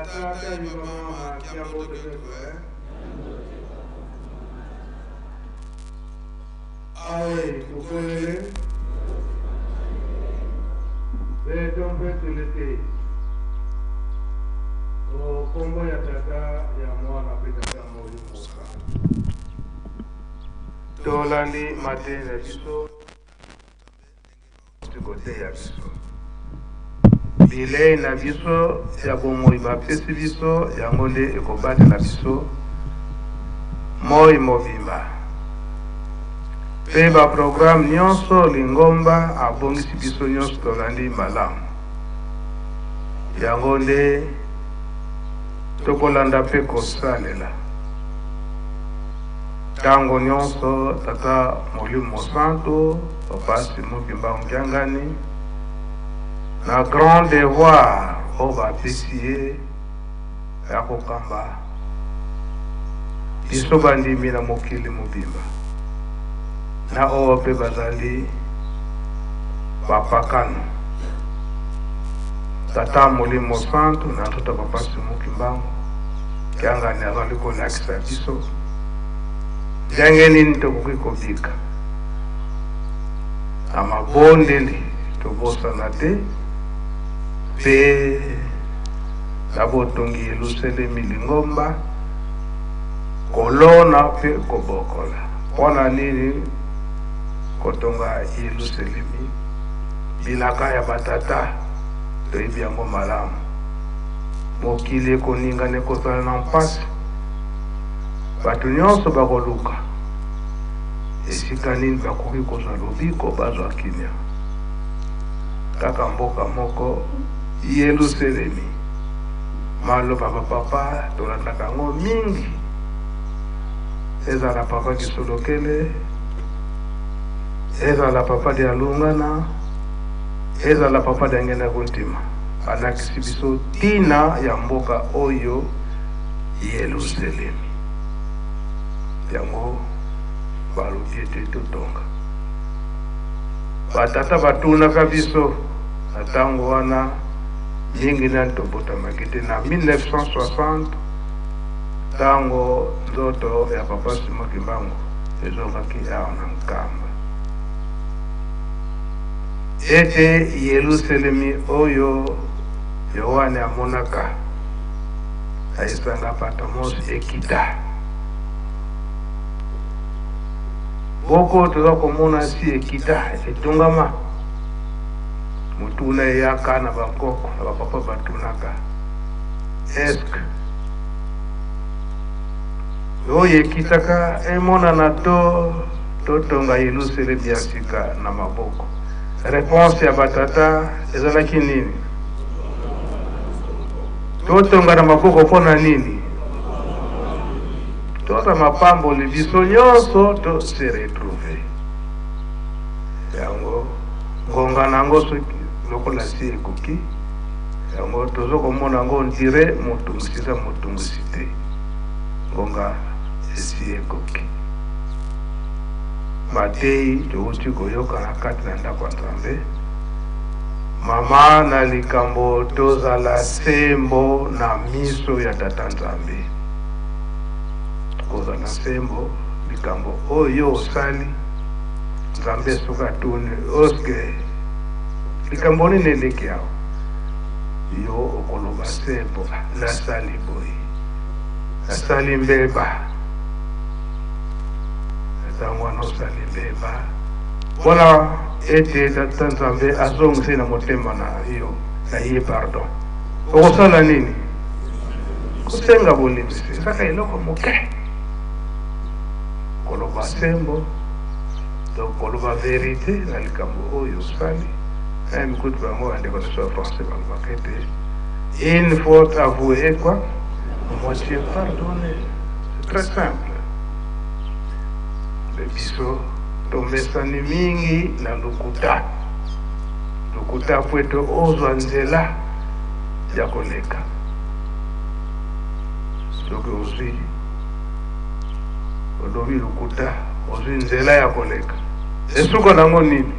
Matata yuba mama kiambo tetwe. Awe tukwele. Beton petulete. O kombo ya tata ya mwana pita kama ulimuka. Tolandi matene biso. Tukote ya biso. Bilei na biso ya bomoi bapesi biso yango nde ekobatela biso moi mobimba mpe baprograme nyonso lingomba abongisi biso nyonso tolandi malamu yango nde tokolanda mpe kosalela ntango nyonso tata molimo santo papasi mobimba ongiangani na grand devoir o bapesi ye ya kokamba biso bandimi na mokili mobimba na oyo mpe bazali bapakano tata molimo santo na tota papasi mokimbango kiangani azali kolakisa biso ndenge nini tokoki kobika na mabondeli tobosana te pe na botongi Yelusalemi lingomba kolona pe kobokola mpona nini kotonga Yelusalemi bilaka ya batata toyebi yango malamu mokili ekoningana ekozala na mpasi bato nyonso bakoluka esika nini bakoki kozwa lobiko bazwa kimia kaka mboka moko Yelusalemi maloba bapapa tolandaka yango mingi ezala papa kisolokele ezala papa de alungana ezala papa de ngena kontima alakisi biso tina ya mboka oyo Yelusalemi yango balobi ete totonga batata batunaka biso na ntango wana mingi nani tobotamaki te na 1960 ntango nzoto ya papa Simon Kimbangu ezongaki awa na nkamba ete Yelusalemi oyo Yohane amonaka aisanga Patmos ekita boko toza komona si ekita etongama mutuna yaka na bakoko na bapapa batunaka eske oyo ekitaka emonana totonga Yelusalemi ya sika na maboko réponse ya batata ezalaki nini totonga na maboko mpona nini toza mapamboli biso nyonso to se retrouve yango ngonga nango soki lokola si ekoki yango tozo komona yango ndire motungisi eza motungisi te ngonga esi ekoki matei touti koyoka na kati na ndako ya Nzambe mama na likambo tozala sembo na miso ya tata Nzambe kozala sembo likambo oyo osali Nzambe soki atuni oske likambo nini eleki awa yo okoloba sembo nasali boye nasali mbeba ntango wana osali mbeba mpona ete tata Nzambe azongisi na motema na yo na ye pardon okosala nini kosenga bolimisi ezaka eloko moke koloba sembo donc koloba verite na likambo oyo osali mikutu bango bandeko na so français balobaka ete une faute avouée quoi moitié pardonné c'est très simple biso tomesani mingi na lokuta po ete ozwa nzela ya koleka soki ozwi olobi lokuta ozwi nzela ya koleka esuka nango nini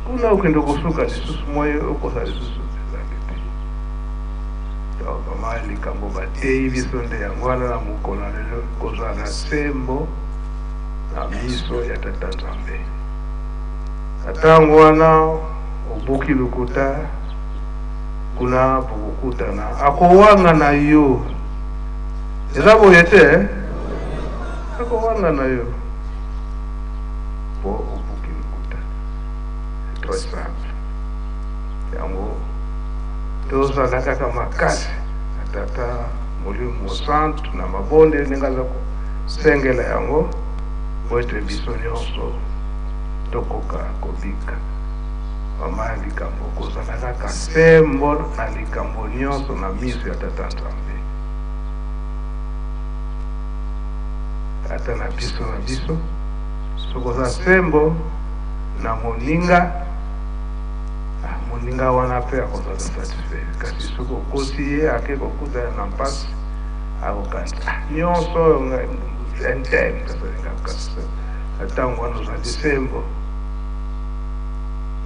kuna okende kosuka lisusu moye okosa lisusu ezali te donc mali kambo batei biso nde yango wana na mokolo lelo kozala na sembo na miso ya tata Nzambe. Atango wana obuki lukuta kuna bukutana akowanga na yo eza boye te akowanga na yo bo obuki lukuta. C'est très simple yango tozala kaka makasi na tata Molimo Santu na mabonde ndenge sengela yango po ete biso nyonso tokoka kobika mama likambo kozala kaka sembo na likambo nyonso na miso ya tata Nzambe. Ata na biso sokoza sembo na moninga moninga wana pe akozala satisfait kasi soko kosi ye ake kokuta na mpasi akokanta nyonso nteme kasalinga kasi atango wana ozali sembo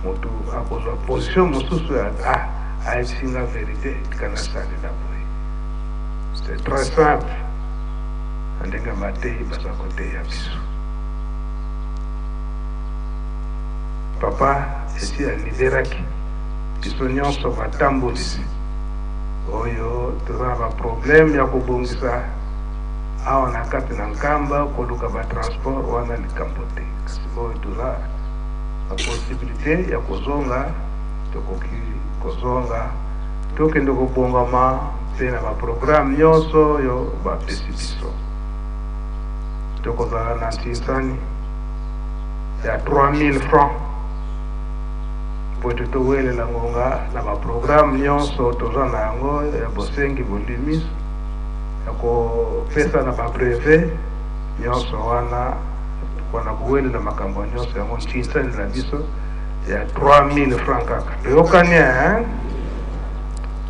moto akozwa position mosusu ya ayesinga verité kana salela boye. C'est très simple ndenge matei baza koteya biso. Papa esi aliberaki biso nyonso batambolisi oyo toza na baproblème ya kobongisa awa na kati na nkamba koluka batransport wana likambo te kasi oyo toza na posibilité ya kozonga tokoki kozonga tokende kobongama mpe na baprogramme nyonso oyo bapesi biso. Tokozala na ntinsani ya 3000 francs po ete towelela ngonga na baprogramme nyonso toza na yango ya bosengi bolimis ya kopesa na babrevet nyonso wana wana kuwelela makambo nyonso yango ntinsani na biso ya 3000 francs kaka. Toyokania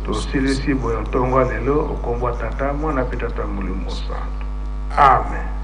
tosilisi boyo ntongwa lelo okombwa tata mwana pe tata Molimo Santu. Amen.